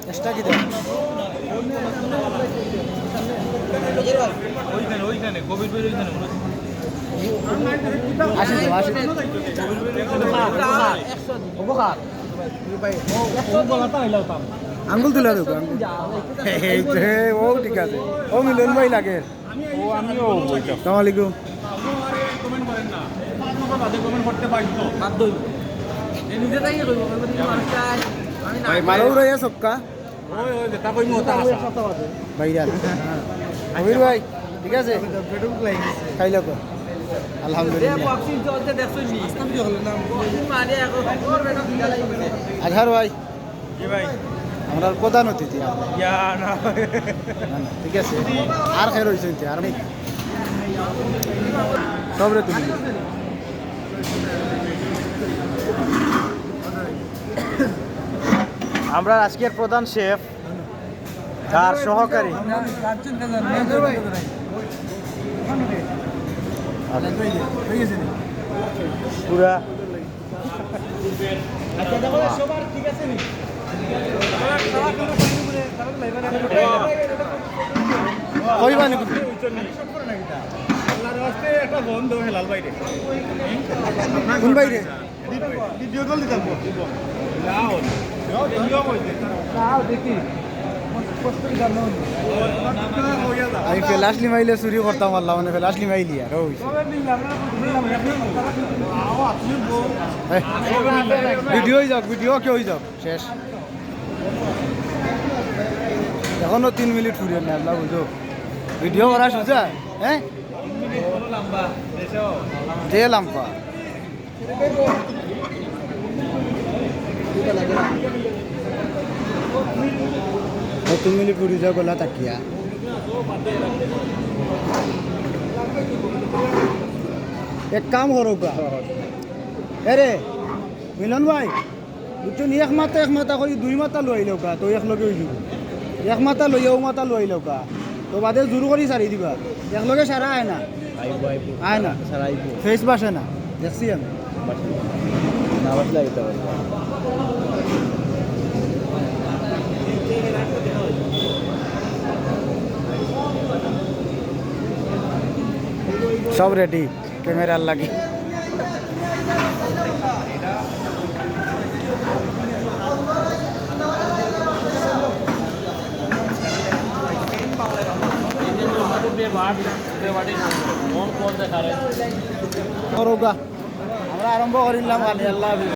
extra কি দেন ওইখানে Covid বের ওইখানে আসি তো আসি উপকার আঙ্গুল তুলে দেবো ও ঠিক আছে ও মিলন ভাই লাগে ও আমিও আসসালামু আলাইকুম কমেন্ট করেন না কমেন্ট করতে বাধ্য মারো রয়ে সবকা ওই যেটা কইমু ওটা আছে ভাইরাল অমির ভাই ঠিক আছে খাই লোক আলহামদুলিল্লাহ আজহার ভাই জি ভাই আমরা প্রধান অতিথি না না, ঠিক আছে আর খেয়ে রয়েছে আর সবরে তুমি আমরা আজকের প্রধান শেফ তার সহকারী পুরা কইবা নাকি একটা বন্ধ হেলাল বাইরে কোন বাইরে ভিডিও কল দিতাম আমি ফেলাসলি মাইলে চুরি করতাম আল্লাহ মানে ফেলাসলি মাইলি আর ভিডিও হয়ে যাক ভিডিও কে হয়ে যাক শেষ এখনো 3 মিনিট ফুরিয়ে না আল্লাহ বুঝো ভিডিও করা সুজা হ্যাঁ যে লাম্পা তুমি পুরি যাও গলা তাকিয়া এক কাম করো কা আরে মিলন ভাই বুঝছো নি এক মাথা করে 2 মাথা লই আইলো কা তো এক লগে হই যাব এক মাথা লই ও মাথা লই আইলো কা তো বাদে জোর করি সারি দিবা এক লগে সারা আয় না আয় না সারা আইব ফেস বাসে না দেখছি আমি না বাসলে আইতে পারে সব রেডি ক্যামেরার লাগে আমরা আরম্ভ করিলাম আল্লাহ